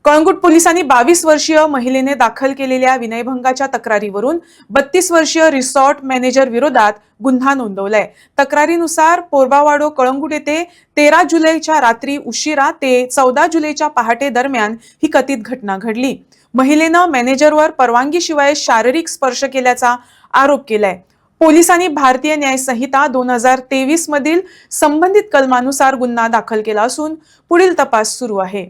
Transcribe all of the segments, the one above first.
कळंगूट पोलिसांनी 22 वर्षीय महिलेने दाखल केलेल्या विनयभंगाच्या तक्रारीवरून 32 वर्षीय रिसॉर्ट मॅनेजर विरोधात गुन्हा नोंदवलाय। तक्रारीनुसार पोरबावाडो कळंगूट येथे 13 जुलैच्या रात्री उशिरा ते 14 जुलैच्या पहाटे दरम्यान ही कथित घटना घडली। महिलेने मॅनेजरवर परवानगीशिवाय शारीरिक स्पर्श केल्याचा आरोप केलाय। पोलिसांनी भारतीय न्याय संहिता 2023 मधील संबंधित कलमानुसार गुन्हा दाखल केला असून पुढील तपास सुरू आहे।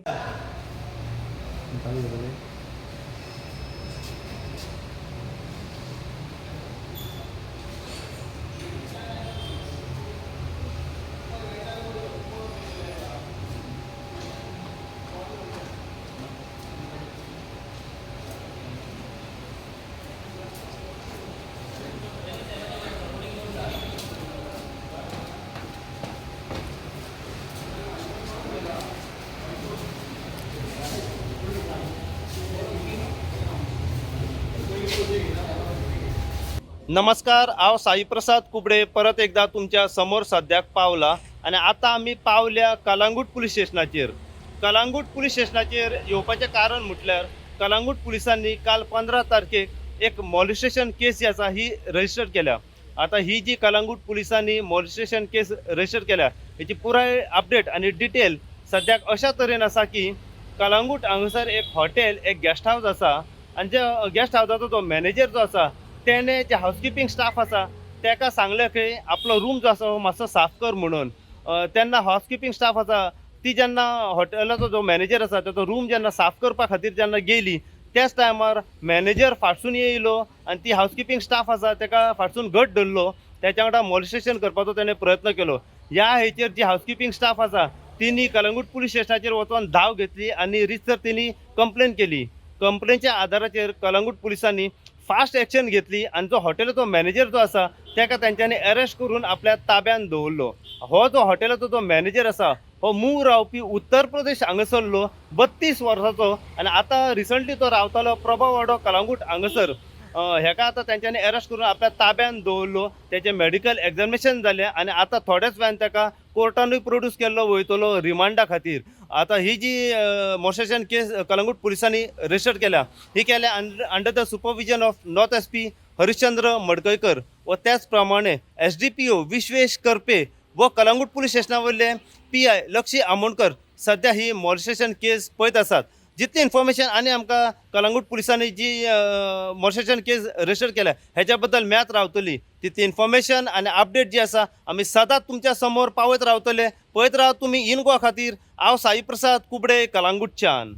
नमस्कार, हांव साई प्रसाद कुबडे परत एकदा तुमच्या समोर सद्याक पावला आणि आता आम्ही पावल्या कळंगूट पुलीस स्टेशनाचेर। कळंगूट पुलीस स्टेशनाचेर येवपाचें कारण म्हटल्यार कळंगूट पुलिसांनी काल 15 तारखेक एक मॉलिस्टेशन केस जी आसा ही रजिस्टर केल्या। आता ही जी कळंगूट पुलिसांनी मॉलिस्टेशन केस रजिस्टर केल्या हेची पुराय अपडेट आणि डिटेल सद्याक अशा तरेन आसा की कळंगूट हांगासर एक हॉटेल, एक गेस्ट हाऊस आसा आणि जे गेस्ट हाऊसाचो जो मॅनेजर जो आसा तेणे जे हाऊसकीपिंग स्टाफ आसा ताका सांगलें की आपलो रूम जो आसा मातसो साफ कर म्हणून। तेन्ना हाऊसकीपिंग स्टाफ आसा ती जेन्ना हॉटेलाचो जो मॅनेजर आसा ताचो रूम जेन्ना साफ करपा खातीर जेन्ना गेली त्याच टायमार मॅनेजर फाटसून येयलो आणि ती हाऊसकीपिंग स्टाफ आसा ताका फाटसून घट धरलो, त्याच्या वांगडा मॉलिस्टेशन करपाचो ताणें प्रयत्न केलो। ह्या हेचेर जी हाऊसकीपिंग स्टाफ आसा तिनी कळंगूट पुलीस स्टेशनाचेर वचून धांव घेतली आणि रितसर तिनी कंप्लेन केली। कंप्लेनच्या आदाराचेर कळंगूट पुलिसांनी फास्ट एक्शन घेतली आणि जो हॉटेलाचो मॅनेजर जो आसा ताका तांच्यांनी अरेस्ट करून आपल्या ताब्यात दवरलो। हो जो हॉटेलाचो जो मॅनेजर आसा हो मूळ रावपी उत्तर प्रदेश हांगासरलो 32 वर्सांचो आणि आता रिसंटली तो रावतालो प्रभावाडो कळंगूट हांगासर। हेका आता तांच्यांनी अरेस्ट करून आपल्या ताब्यात दवरलो। त्याचे मेडिकल एक्झामिनेशन जालें आणि आता थोड्याच वेळान ताका कोर्टानूय प्रोड्यूस केल्लो वयतलो रिमांडा खातीर। आता ही जी मॉलिस्टेशन केस कळंगूट पुलिसांनी रजिस्टर केल्या ही केल्या under the supervision of north SP Harishchandra Madkaikar व त्याच प्रमाणे SDPO विश्वेश करपे व कळंगूट पुलीस स्टेशना वयले PI लक्षी आमोणकर सध्या ही मॉलिस्टेशन केस पळयत आसात। जितली इन्फॉर्मेशन आनी आमकां कळंगूट पुलिसांनी जी मॉलिस्टेशन केस रजिस्टर केल्या हेच्या बद्दल मेळत रावतली। तितली इन्फॉर्मेशन आनी अपडेट जी आसा आमी सदांच तुमच्या समोर पावयत रावतले। पळयत राव तुमी इन गोवा खातीर। हांव साई प्रसाद कुबडे कळंगूटच्यान।